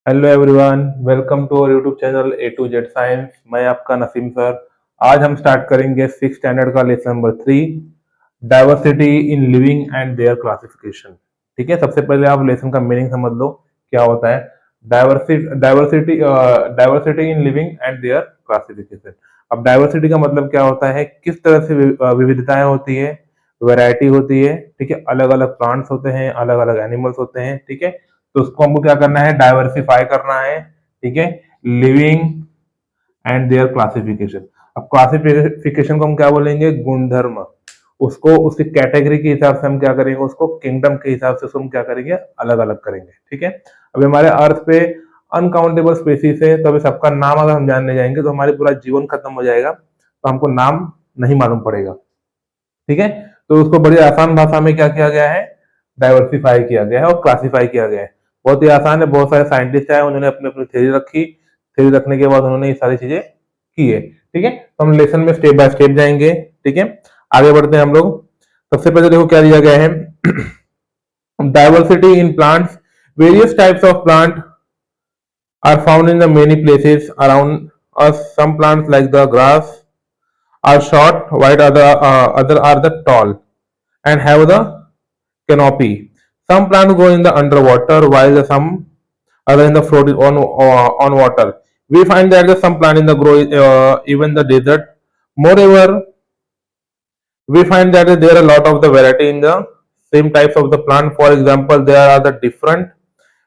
Hello everyone, welcome to our YouTube channel A to Z science. मैं आपका Naseem sir. आज हम स्टार्ट करेंगे 6 स्टैंडर्ड का lesson number 3, diversity in living and there classification. ठीक है, सबसे पहले आप लेसन का मीनिंग समझ लो क्या होता है। Diversity diversity in living and there classification. अब डाइवर्सिटी का मतलब क्या होता है, किस तरह से विविधताएं होती है, वैरायटी होती है। ठीक है, अलग अलग प्लांट्स होते हैं, अलग अलग एनिमल्स होते हैं। ठीक है, तो उसको हमको क्या करना है, डाइवर्सिफाई करना है। ठीक है, लिविंग एंड देयर क्लासिफिकेशन। अब क्लासिफिकेशन को हम क्या बोलेंगे, गुणधर्म। उसको उसकी कैटेगरी के हिसाब से हम क्या करेंगे, उसको किंगडम के हिसाब से उसको हम क्या करेंगे, अलग अलग करेंगे। ठीक है, अभी हमारे अर्थ पे अनकाउंटेबल स्पेसीज है, तो अभी सबका नाम अगर हम जानने जाएंगे तो हमारे पूरा जीवन खत्म हो जाएगा, तो हमको नाम नहीं मालूम पड़ेगा। ठीक है, तो उसको बड़ी आसान भाषा में क्या किया गया है, डाइवर्सिफाई किया गया है और क्लासिफाई किया गया है। बहुत ही आसान है, बहुत सारे साइंटिस्ट आए, उन्होंने अपनी अपनी थ्योरी रखी, थ्योरी रखने के बाद उन्होंने ये सारी चीजें की है। ठीक है, तो हम लेसन में स्टेप बाय स्टेप जाएंगे। ठीक है, आगे बढ़ते हैं हम लोग। सबसे पहले देखो क्या दिया गया है, diversity in plants. Various types of plant are found in the many places around us. Some plants like the grass are short, while other are the tall and have the canopy. Some plants grow in the underwater, while some other in the float on water. We find that some plants in the grow even the desert. Moreover, we find that there are a lot of the variety in the same types of the plant. For example, there are the different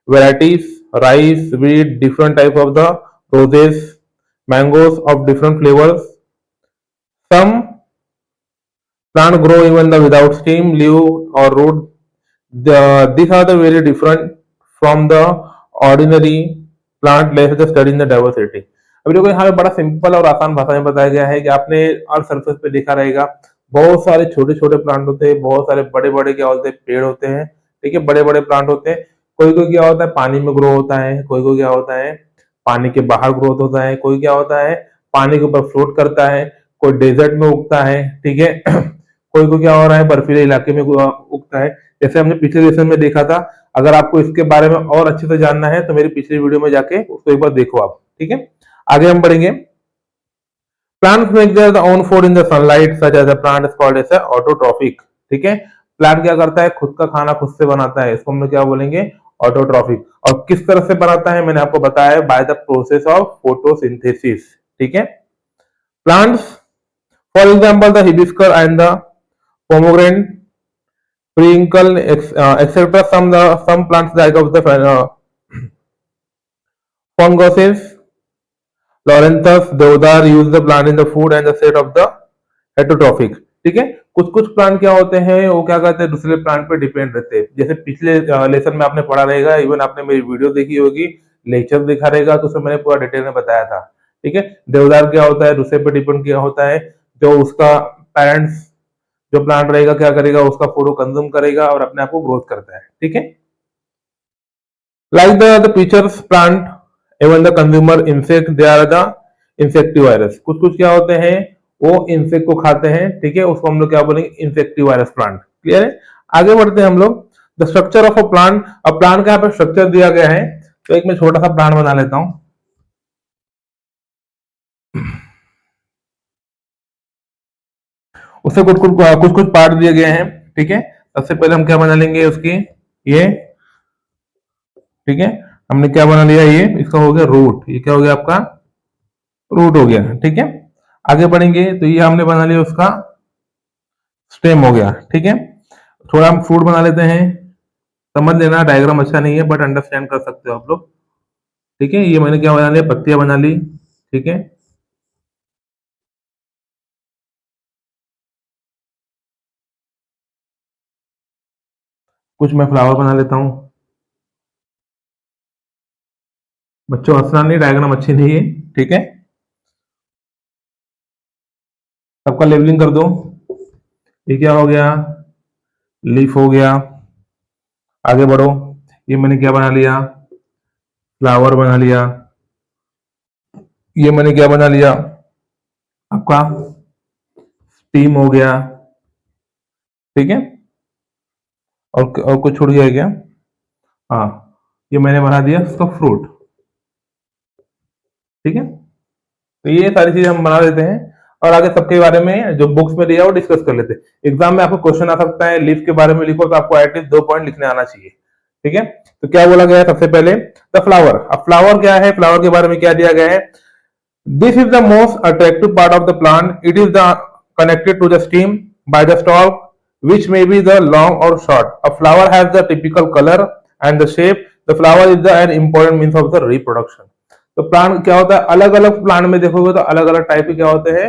varieties, rice, wheat, different type of the roses, mangoes of different flavors. Some plant grow even the without stem, leaf or root. These are the very different from the ordinary plant. Let's just study in the diversity. अभी देखो यहाँ पे बड़ा simple और आसान भाषा में बताया गया है कि आपने अर्थ सरफेस पे देखा रहेगा, बहुत सारे छोटे छोटे प्लांट होते हैं, बहुत सारे बड़े बड़े क्या होते हैं, पेड़ होते हैं। ठीक है, बड़े बड़े प्लांट होते हैं। कोई कोई क्या होता है, पानी में ग्रो होता है, कोई कोई क्या होता है, पानी के बाहर ग्रोथ होता है, कोई क्या होता है, पानी के ऊपर फ्लोट करता है, कोई डेजर्ट में उगता है। ठीक है, कोई को क्या हो रहा है, बर्फीले इलाके में उगता है। जैसे हमने पिछले लेसन में देखा था। अगर आपको इसके बारे में और अच्छे से जानना है तो मेरी पिछली वीडियो में जाके उसको एक बार देखो आप। ठीक है, आगे हम बढ़ेंगे। Plants make their own food in the sunlight such as a plant is called as autotrophic. ठीक है, प्लांट क्या करता है, खुद का खाना खुद से बनाता है, इसको हम लोग क्या बोलेंगे, ऑटोट्रॉफिक। और किस तरह से बनाता है, मैंने आपको बताया है, by the process of photosynthesis. ठीक है, plants for example the hibiscus and the pomegranate, Prinkle, etc. Some plants like of the funguses, Loranthus, Deodar use the plant in the food and the set of the heterotrophic. ठीक है, कुछ कुछ plant क्या होते हैं, वो क्या करते हैं, दूसरे प्लांट पे डिपेंड रहते हैं। जैसे पिछले लेसन में आपने पढ़ा रहेगा, इवन आपने मेरी वीडियो देखी होगी, लेक्चर देखा रहेगा, तो उसमें मैंने पूरा डिटेल में बताया था। ठीक है, देवदार क्या होता है, दूसरे पे डिपेंड क्या होता है, जो उसका पेरेंट्स जो प्लांट रहेगा क्या करेगा, उसका फूड कंज्यूम करेगा और अपने आप को ग्रोथ करता है। ठीक है, like the pitchers plant, even the consumer insect, they are the insectivirus। कुछ कुछ क्या होते हैं, वो इंसेक्ट को खाते हैं। ठीक है, उसको हम लोग क्या बोलेंगे, इंसेक्टिवायरस प्लांट। क्लियर है, आगे बढ़ते हैं हम लोग। The structure of a plant. अब प्लांट का यहाँ पे स्ट्रक्चर दिया गया है, तो एक मैं छोटा सा प्लांट बना लेता हूं। उससे कुछ कुछ कुछ कुछ पार्ट दिए गए हैं। ठीक है, सबसे पहले हम क्या बना लेंगे, उसकी ये। ठीक है, हमने क्या बना लिया, ये इसका हो गया रूट, ये क्या हो गया आपका, रूट हो गया। ठीक है, आगे बढ़ेंगे तो ये हमने बना लिया, उसका स्टेम हो गया। ठीक है, थोड़ा हम फ्रूट बना लेते हैं। समझ लेना, डायग्राम अच्छा नहीं है बट अंडरस्टैंड कर सकते हो आप लोग। ठीक है, ये मैंने क्या बना लिया, पत्तियां बना ली। ठीक है, कुछ मैं फ्लावर बना लेता हूँ। बच्चों हंसना नहीं, डायग्राम अच्छी नहीं है। ठीक है, सबका लेबलिंग कर दो। ये क्या हो गया, लीफ हो गया। आगे बढ़ो, ये मैंने क्या बना लिया, फ्लावर बना लिया। ये मैंने क्या बना लिया, आपका स्टीम हो गया। ठीक है, और कुछ छूट गया क्या, हाँ, ये मैंने बना दिया उसका फ्रूट। ठीक है, तो ये सारी चीजें हम बना देते हैं और आगे सबके बारे में जो बुक्स में दिया वो डिस्कस कर लेते हैं। एग्जाम में आपको क्वेश्चन आ सकता है, लीफ के बारे में लिखो तो आपको एटलीस्ट 2 पॉइंट लिखने आना चाहिए। ठीक है, तो क्या बोला गया है सबसे पहले, द फ्लावर। अब फ्लावर क्या है, फ्लावर के बारे में क्या दिया गया है, this is the most attractive part of the plant. It is connected to the stem by the stalk, which may be the long or short. A flower has the typical color and the shape. The flower is an important means of the reproduction. तो plant क्या होता है, अलग अलग plant में देखोगे तो अलग अलग टाइप के क्या होते हैं,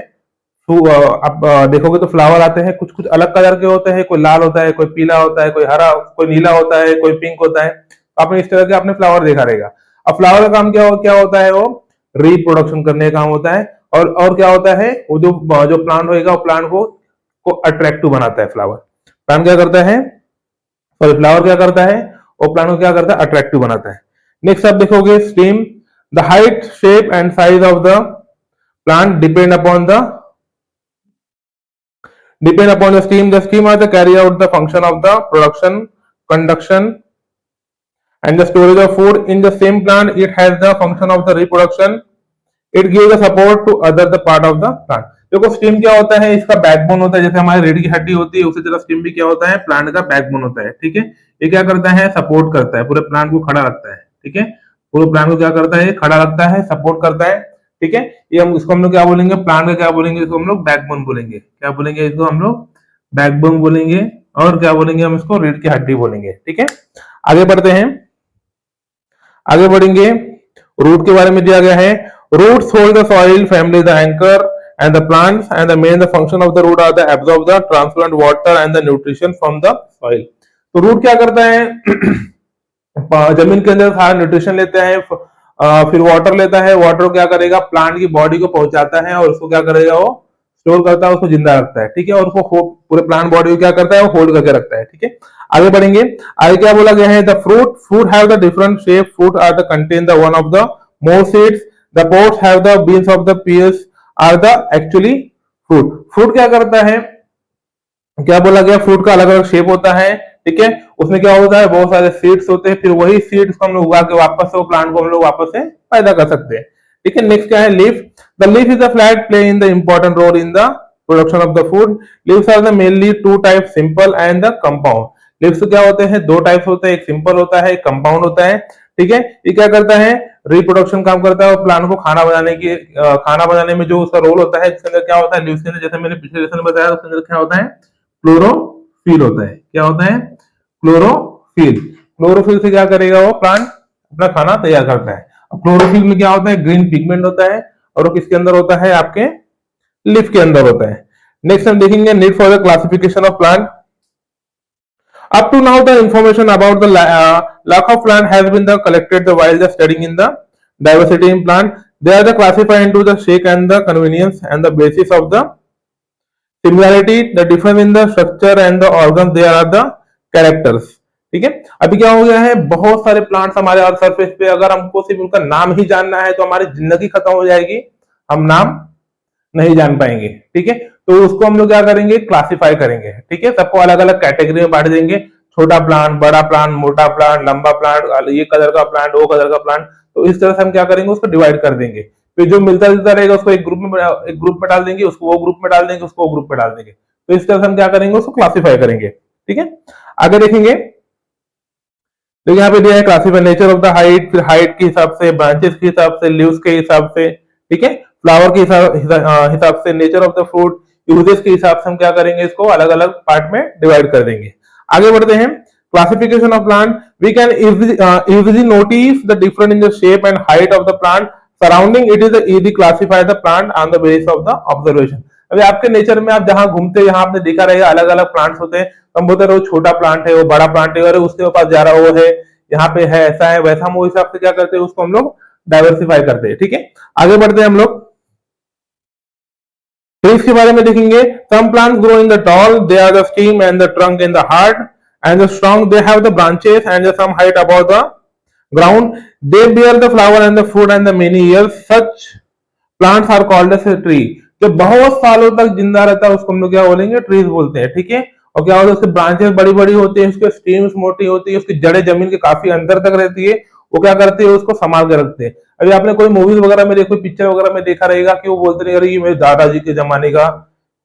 आप देखोगे तो फ्लावर आते हैं, कुछ कुछ अलग कलर के होते हैं, कोई लाल होता है, कोई पीला होता है, कोई हरा, कोई नीला होता है, कोई पिंक होता है। तो आपने इस तरह के आपने फ्लावर देखा रहेगा। अब फ्लावर का काम क्या होता है, वो रिप्रोडक्शन करने का काम होता है। और क्या होता है, वो जो प्लांट होएगा वो प्लांट को अट्रैक्टिव बनाता है। फ्लावर प्लांट क्या करता है, सॉरी फ्लावर क्या करता है, वो प्लांट को क्या करता है, अट्रैक्टिव बनाता है। नेक्स्ट आप देखोगे stem, the height shape and size of the plant depend upon the stem. The stem are the carry out the function of the production, conduction and the storage of food. In the same plant it has the function of the reproduction. It gives the support to other the part of the plant. देखो stem क्या होता है, इसका backbone होता है, जैसे हमारी रीढ़ की हड्डी होती है उसी तरह स्टेम भी क्या होता है, प्लांट का बैकबोन होता है। ठीक है, ये क्या करता है, सपोर्ट करता है, पूरे प्लांट को खड़ा रखता है। ठीक है, पूरे प्लांट को क्या करता है, खड़ा रखता है, सपोर्ट करता है। ठीक है, ये इसको हम लोग क्या बोलेंगे, प्लांट का क्या बोलेंगे, इसको हम लोग बैकबोन बोलेंगे। क्या बोलेंगे, इसको हम लोग बैकबोन बोलेंगे। और क्या बोलेंगे, हम इसको रीढ़ की हड्डी बोलेंगे। ठीक है, आगे बढ़ते हैं, आगे बढ़ेंगे। रूट के बारे में दिया गया है, roots hold the soil, family the anchor and the plants, and the main the function of the root are the absorb the transplant water and the nutrition from the soil. तो root क्या करता है, जमीन के अंदर सारा nutrition लेता है, फिर वाटर लेता है, वाटर क्या करेगा, प्लांट की बॉडी को पहुंचाता है और उसको क्या करेगा, वो स्टोर करता है, उसको जिंदा रखता है। ठीक है, और उसको पूरे प्लांट बॉडी को क्या करता है, वो होल्ड करके रखता है। ठीक है, आगे बढ़ेंगे। आगे क्या बोला गया है, the fruit have the different shape, fruit are the contain the one of the more seeds, the pods have the beans of the pears are the actually fruit. Fruit क्या करता है, क्या बोला गया, फ्रूट का अलग अलग शेप होता है। ठीक है, उसमें क्या होता है, बहुत सारे सीड्स होते हैं, फिर वही सीड्स को हम लोग उगा के वापस से प्लांट को हम लोग वापस से पैदा कर सकते हैं। ठीक है, नेक्स्ट क्या है, leaf. The leaf is the flat play in the important role in the production of the food. Leaves are the mainly two type, simple and the compound. Leaves क्या होते हैं, दो टाइप्स होते हैं, एक सिंपल होता है, एक कंपाउंड होता है। ठीक है, ये क्या करता है, रिप्रोडक्शन काम करता है और प्लांट को खाना बनाने में जो उसका रोल होता है, इसके अंदर क्या होता है, लीव्स के अंदर, जैसे मैंने पिछले लेसन में बताया, उसके अंदर क्या होता है, क्लोरोफिल होता है। क्या होता है, क्लोरोफिल। क्लोरोफिल से क्या करेगा, वो प्लांट अपना खाना तैयार करता है। अब क्लोरोफिल में क्या होता है, ग्रीन पिगमेंट होता है और वो किसके अंदर होता है, आपके लीफ के अंदर होता है। नेक्स्ट हम देखेंगे need for the classification of plant. Up to now, the information about the lack of plant has been collected while the studying in the diversity in plant. They are classified into the shape and the convenience and the basis of the similarity, the difference in the structure and the organs. They are the characters. ठीक है, अभी क्या हो गया है, बहुत सारे plants हमारे अर्थ सरफेस पे, अगर हमको सिर्फ उनका नाम ही जानना है तो हमारी जिंदगी खत्म हो जाएगी, हम नाम नहीं जान पाएंगे। ठीक है, तो उसको हम लोग क्या करेंगे, क्लासिफाई करेंगे। ठीक है, सबको अलग अलग कैटेगरी में बांट देंगे, छोटा प्लांट, बड़ा प्लांट, मोटा प्लांट, लंबा प्लांट, ये कलर का प्लांट, वो कलर का प्लांट। तो इस तरह से हम क्या करेंगे, उसको डिवाइड कर देंगे। फिर जो मिलता जुलता रहेगा उसको एक ग्रुप में डाल देंगे, उसको वो ग्रुप में डाल देंगे, उसको वो ग्रुप में डाल देंगे। तो इस तरह से हम क्या करेंगे, उसको क्लासिफाई करेंगे। ठीक है, आगे देखेंगे, तो यहाँ पे दिया है classify nature of the height, फिर हाइट के हिसाब से, ब्रांचेस के हिसाब से, लीव्स के हिसाब से। ठीक है, फ्लावर के हिसाब से, nature of the fruit, uses के हिसाब से हम क्या करेंगे, इसको अलग अलग पार्ट में डिवाइड कर देंगे। आगे बढ़ते हैं, classification of plant. We can easily notice the difference in the shape and height of the plant surrounding it is easy classify the plant on the basis of the observation। अभी आपके nature में आप जहां घूमते, यहाँ आपने देखा रहेगा अलग अलग प्लांट्स होते हैं, तो हम बोलते हैं वो छोटा प्लांट है, वो बड़ा प्लांट है, और उसके पास जा रहा वो है, यहाँ पे है, ऐसा है वैसा, हम वो हिसाब से क्या करते हैं, उसको हम लोग डाइवर्सिफाई करते हैं। ठीक है, आगे बढ़ते हैं हम लोग, ट्रीज के बारे में देखेंगे। Some plants grow in the tall, they are the stem and the trunk in the hard and the strong, they have the branches and the some height above the ground, they bear the flower and the fruit and the many years, such plants are called as a tree। जो बहुत सालों तक जिंदा रहता है उसको हम लोग क्या बोलेंगे, ट्रीज बोलते हैं। ठीक है, और क्या होता है, उसके ब्रांचेस बड़ी बड़ी होती है, उसके स्टीम्स मोटी होती है, उसकी जड़ें जमीन के काफी अंदर तक रहती है, वो क्या करते हैं, उसको संभाल के रखते हैं। अभी आपने कोई मूवीज वगैरह में देखो, पिक्चर वगैरह में देखा रहेगा कि वो बोलते नहीं, अरे ये मेरे दादाजी के जमाने का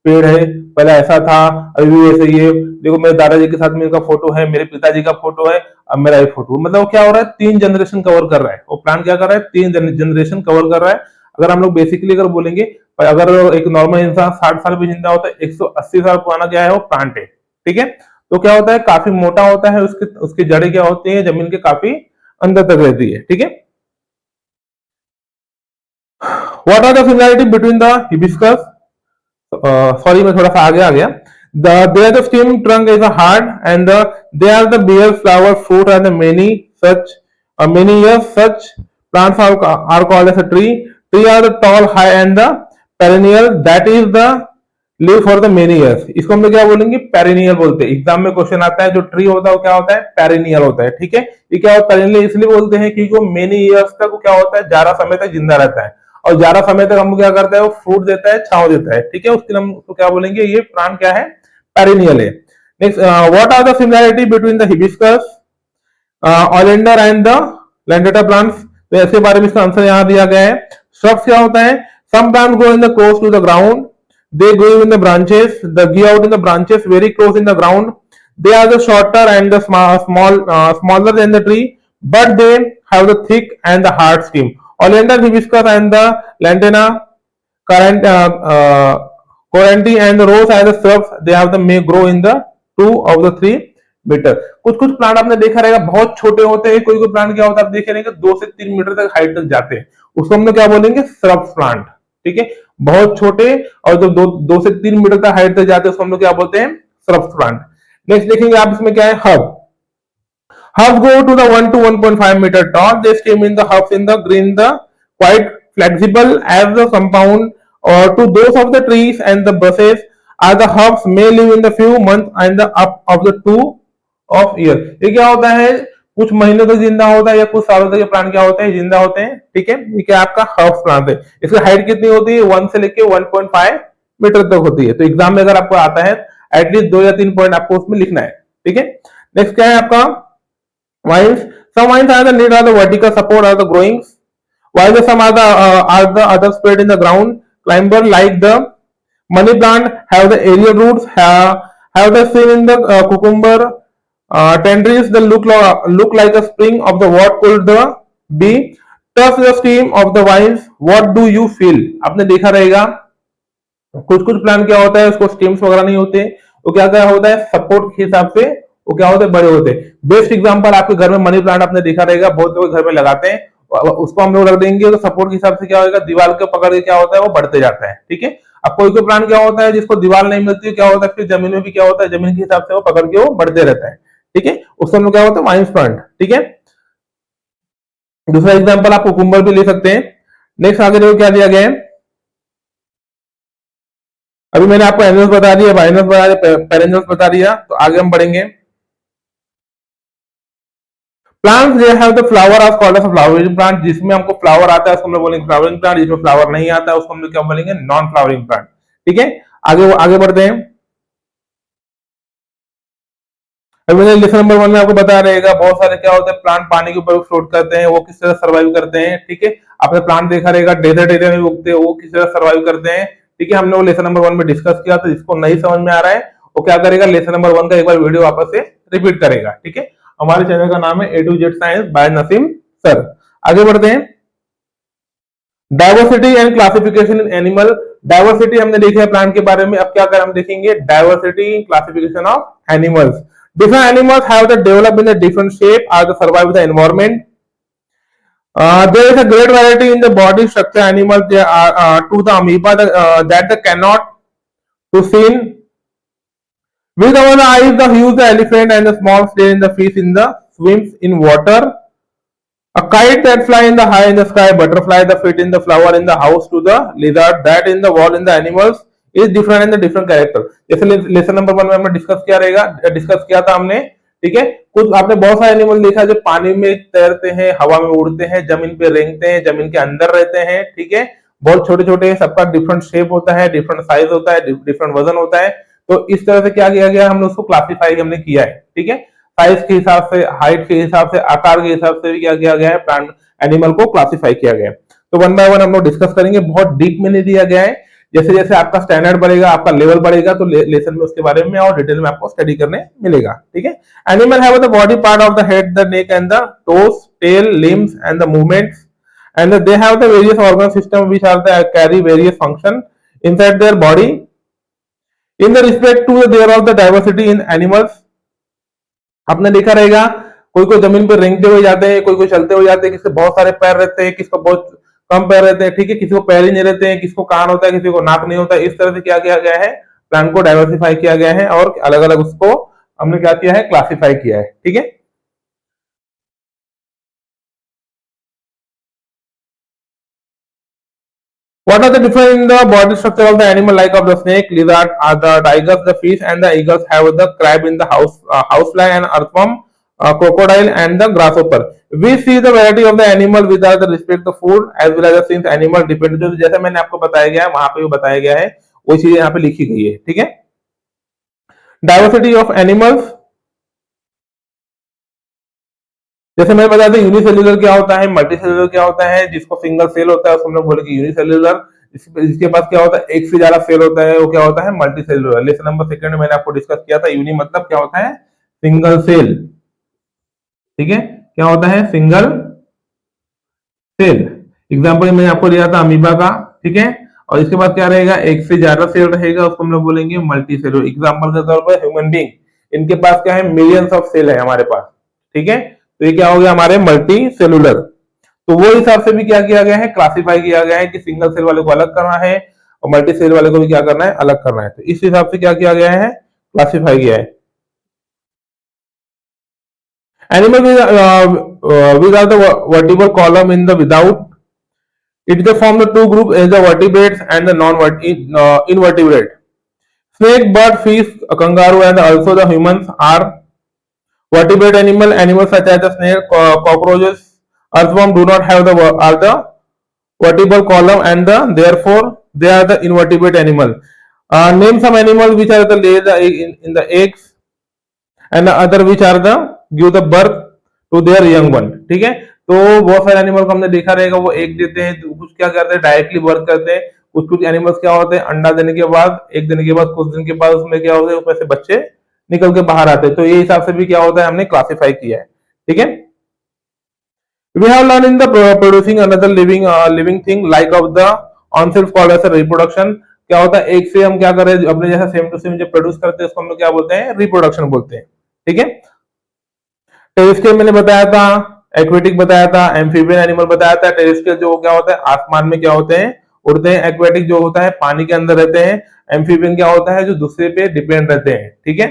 पेड़ है, पहले ऐसा था, अभी भी ऐसे ही है, देखो मेरे दादाजी के साथ मेरा फोटो है, मेरे पिताजी का फोटो है, अब मेरा एक फोटो, मतलब वो क्या हो रहा है, 3 जनरेशन कवर कर रहा है, वो प्लान क्या कर रहा है, 3 जनरेशन कवर कर रहा है। अगर हम लोग बेसिकली अगर बोलेंगे, अगर एक नॉर्मल इंसान 60 साल भी जिंदा होता है, 180 साल पुराना क्या है, वो प्लांट है, ठीक है। तो क्या होता है, काफी मोटा होता है, उसके उसकी जड़ें क्या होती है, जमीन के काफी अंदर तक रहती है, ठीक है। What are the similarity between the hibiscus, sorry मैं थोड़ा सा आगे आ गया, there the stem trunk is a hard and they are the bare flower fruit and the many years such plants are called as a tree are the tall high and the perennial that is the live for the many years। इसको हम लोग क्या बोलेंगे, perennial बोलते हैं। Exam में question आता है, जो ट्री होता है वो क्या होता है, पेरिनियल होता है, ठीक है। ये क्या होता है, पेरिनियल इसलिए बोलते हैं क्योंकि वो मेनी ईयर्स तक वो क्या होता है, ज्यादा समय तक जिंदा रहता है, और ज्यादा समय तक हमको क्या करता है, वो फ्रूट देता है, छांव देता है, ठीक है। उसके लिए हम उसको क्या बोलेंगे, ये प्लांट क्या है, पेरिनियल है। Next, what are the similarity between the hibiscus, oleander and the lantana plants. तो इसके बारे में इसका आंसर यहाँ दिया गया है। श्रब्स क्या होता है, some plants grow in the close to the ground, they grow in the branches, they give out in the branches very close in the ground, they are the shorter and the smaller than the tree, but they have the thick and the hard stem। Oleander, hibiscus and the lantana, coranty and the rose and the shrubs, they have the may grow in the 2 of the 3 metre. कुछ कुछ plant आपने देखा रहेगा बहुत छोटे होते हैं, कोई कोई प्लांट क्या होता है आप देखे रहेंगे 2 से 3 मीटर तक हाइट तक जाते हैं, उसको हम लोग क्या बोलेंगे, श्रब प्लांट, ठीक है। बहुत छोटे और जब 2 से 3 मीटर तक हाइट तक जाते हैं उसको हम लोग क्या बोलते हैं, श्रब प्लांट। नेक्स्ट देखेंगे आप, इसमें क्या है, hub. Hubs go to the 1 to 1.5 meter tall. They stem in the hubs in the green, the quite flexible as the compound or to those of the trees and the bushes. Are the hubs may live in the few months and the up of the 2 of year। ये क्या होता है, कुछ महीनों तक जिंदा होता है या कुछ सालों तक ये प्लांट क्या होते हैं, जिंदा होते हैं, ठीक है। ये क्या आपका हर्ब्स प्लांट है। इसकी हाइट कितनी होती है, 1 से लेके 1.5 मीटर तक होती है। तो एग्जाम में अगर आपको आता है एटलीस्ट 2 या 3 पॉइंट आपको उसमें लिखना है, ठीक है। नेक्स्ट क्या है आपका, vines। Some vines are the need of the vertical support of the growings, while some are the other spread in the ground. Climber like the money plant have the aerial roots, have the seen in the cucumber tendrils that look like a spring of the what could the be। Touch the stem of the vines, what do you feel। आपने देखा रहेगा कुछ कुछ plant क्या होता है, उसको stems वगैरह नहीं होते, वो क्या क्या होता है, सपोर्ट के हिसाब से वो क्या होते हैं, बड़े होते हैं। बेस्ट एग्जांपल आपके घर में मनी प्लांट आपने देखा रहेगा, बहुत लोग घर में लगाते हैं, उसको हम लोग रख देंगे तो सपोर्ट के हिसाब से क्या होगा, दीवार के पकड़ के क्या होता है, वो बढ़ते जाता है, ठीक है। अब कोई कोई प्लांट क्या होता है जिसको दीवार नहीं मिलती, क्या होता है, फिर जमीन में भी क्या होता है, जमीन के हिसाब से वो पकड़ के वो बढ़ते रहता है, ठीक है। उसको हम लोग क्या होता है, वाइन्स प्लांट, ठीक है। दूसरा एग्जाम्पल आप कुकुम्बर भी ले सकते हैं। नेक्स्ट आगे देखो क्या दिया गया है, अभी मैंने आपको एनिमल्स बता दिया, वाइनस बता दिया, पेरेंजल्स बता दिया, तो आगे हम बढ़ेंगे। Plants they have the flower are called as flowering plant. जिसमें हमको फ्लावर आता है उसको हम लोग बोलेंगे फ्लावरिंग प्लांट, जिसमें फ्लावर नहीं आता है उसको हम लोग क्या बोलेंगे, नॉन फ्लावरिंग प्लांट, ठीक है। आगे बढ़ते हैं। अभी मैंने लेसन नंबर 1 में आपको बता रहेगा बहुत सारे क्या होते हैं प्लांट पानी के ऊपर फ्लोट करते हैं, वो किस तरह सर्वाइव करते हैं, ठीक है। आपने प्लांट देखा रहेगा डेजर्ट एरिया में उगते हैं, वो किस तरह सर्वाइव करते हैं, ठीक है। हमने वो लेसन नंबर 1 में डिस्कस किया, तो जिसको नहीं समझ में आ रहा है वो क्या करेगा, लेसन नंबर 1 का एक बार वीडियो वापस से रिपीट करेगा, ठीक है। हमारे चैनल का नाम है A to Z science bye Naseem sir. आगे बढ़ते हैं। Diversity and classification in animal. Diversity हमने देखा है प्लांट के बारे में, अब क्या कर हम देखेंगे, diversity classification of animals. Different animals have the developed in a different shape or the survive the environment. There is a great variety in the body structure animals there are to the amoeba that they cannot to seen with our eyes. The huge elephant and the small snail in the fish in the swims in water. A kite that fly in the high in the sky, butterfly that fit in the flower in the house to the lizard that in the wall in the animals is different in the different character। जैसे lesson number 1 में हमने discuss किया था हमने, ठीक है। कुछ आपने बहुत सारे एनिमल देखा जो पानी में तैरते हैं, हवा में उड़ते हैं, जमीन पे रेंगते हैं, जमीन के अंदर रहते हैं, ठीक है। बहुत छोटे छोटे, सबका डिफरेंट शेप होता है, डिफरेंट साइज होता है, डिफरेंट वजन होता है। तो इस तरह से क्या किया गया, हमने उसको क्लासिफाई हमने किया है, ठीक है। साइज के हिसाब से, हाइट के हिसाब से, आकार के हिसाब से भी क्या किया गया है, प्लांट एनिमल को क्लासिफाई किया गया है। तो वन बाय वन हम लोग डिस्कस करेंगे, बहुत डीप में नहीं दिया गया है। जैसे जैसे आपका स्टैंडर्ड बढ़ेगा, आपका लेवल बढ़ेगा, तो लेसन में उसके बारे में और डिटेल में आपको स्टडी करने मिलेगा। ठीक है। Animal have the body part of the head, the neck and the toes, tail, limbs and the movements, and they have the various organ system which are the carry various function inside their body in the respect to their of the diversity in animals। आपने देखा रहेगा कोई कोई जमीन पर रेंगते हुए जाते हैं, कोई कोई चलते हुए जाते हैं, किसके बहुत सारे पैर रहते हैं, किसको बहुत कम पैर रहते हैं। ठीक है, किसी को पैर ही नहीं रहते हैं, किसको कान होता है, किसी को नाक नहीं होता है। इस तरह से क्या किया गया है, प्लांट को डाइवर्सिफाई किया गया है और अलग अलग उसको हमने क्या किया है, क्लासिफाई किया है। ठीक है। What are the difference in the body structure of the animal, like of the snake, lizard, the tigers, the fish, and the eagles have the crab in the housefly and earthworm, crocodile, and the grasshopper. We see the variety of the animal without the respect to food as well as since animal depend, जो जैसे मैंने आपको बताया गया है वहां पे भी बताया गया है, वो चीजें यहाँ पे लिखी गई है। ठीक है। डाइवर्सिटी ऑफ एनिमल्स, जैसे मैंने बताया था यूनिसेल्युलर क्या होता है, मल्टीसेल्युलर क्या होता है। जिसको सिंगल सेल होता है उसको हम लोग बोलेंगे यूनिसेल्युलर, जिसके पास क्या होता है, एक से ज्यादा सेल होता है, वो क्या होता है, मल्टीसेल्युलर। लेसन नंबर सेकंड में मैंने आपको डिस्कस किया था, यूनि मतलब क्या होता है, सिंगल सेल। ठीक है, क्या होता है, सिंगल सेल। एग्जाम्पल मैंने आपको दिया था अमीबा का। ठीक है, और इसके बाद क्या रहेगा, एक से ज्यादा सेल रहेगा, उसको हम लोग बोलेंगे मल्टी सेलुलर। एग्जाम्पल के तौर पर ह्यूमन बींग, इनके पास क्या है, मिलियंस ऑफ सेल है हमारे पास। ठीक है, तो ये क्या हो गया, हमारे मल्टी सेलुलर। तो वो हिसाब से भी क्या किया गया है, क्लासिफाई किया गया है कि सिंगल सेल वाले को अलग करना है और मल्टी सेल वाले को भी क्या करना है, अलग करना है। तो इस हिसाब से क्या किया गया है, क्लासिफाई किया है। Animal without the vertebral column in the without, it is form the two group as the vertebrates and the invertebrate. Snake, bird, fish, kangaroo, and also the humans are vertebrate animal. Animals such as the snake, cockroaches, earthworm do not have the vertebral column and therefore they are the invertebrate animal. Name some animals which are the lay the egg in the eggs and the other which are the give the birth to their young one। ठीक है, तो बहुत सारे animal को हमने देखा रहेगा, वो एग देते हैं, कुछ क्या करते हैं, डायरेक्टली बर्थ करते हैं। कुछ कुछ एनिमल्स क्या होते हैं, अंडा देने के बाद, एक देने के बाद कुछ दिन के बाद उसमें क्या होता है, उसमें से बच्चे निकल के बाहर आते हैं। तो ये हिसाब से भी क्या होता है, हमने क्लासिफाई किया है। ठीक है। We have learned in the producing another living thing like of the on self called as a reproduction। क्या होता है, एक से हम क्या करें, अपने जैसा सेम टू सेम जो प्रोड्यूस करते हैं उसको हम लोग क्या बोलते हैं, रिप्रोडक्शन बोलते हैं। ठीक है। टेरेस्ट्रियल मैंने बताया था, एक्वेटिक बताया था, एम्फीबियन एनिमल बताया था। टेरेस्ट्रियल जो क्या होता है, आसमान में क्या होते हैं, उड़ते हैं। एक्वेटिक जो होता है पानी के अंदर रहते हैं। एम्फीबियन क्या होता है, जो दूसरे पे डिपेंड रहते हैं। ठीक है,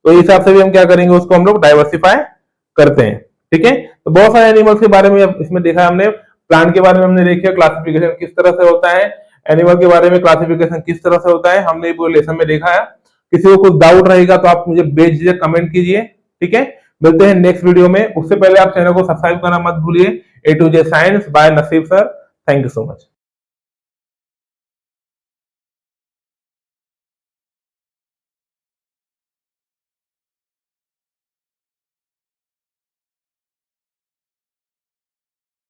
तो इस हिसाब से भी हम क्या करेंगे, उसको हम लोग डाइवर्सिफाई करते हैं। ठीक है, तो बहुत सारे एनिमल्स के बारे में इसमें देखा हमने। प्लांट के बारे में हमने देखा क्लासिफिकेशन किस तरह से होता है, एनिमल के बारे में क्लासिफिकेशन किस तरह से होता है, हमने पूरे लेसन में देखा है। किसी को कुछ डाउट रहेगा तो आप मुझे बेझिझक कमेंट कीजिए। ठीक है, मिलते हैं नेक्स्ट वीडियो में। उससे पहले आप चैनल को सब्सक्राइब करना मत भूलिए। A to Z science by Naseeb sir. Thank you so much.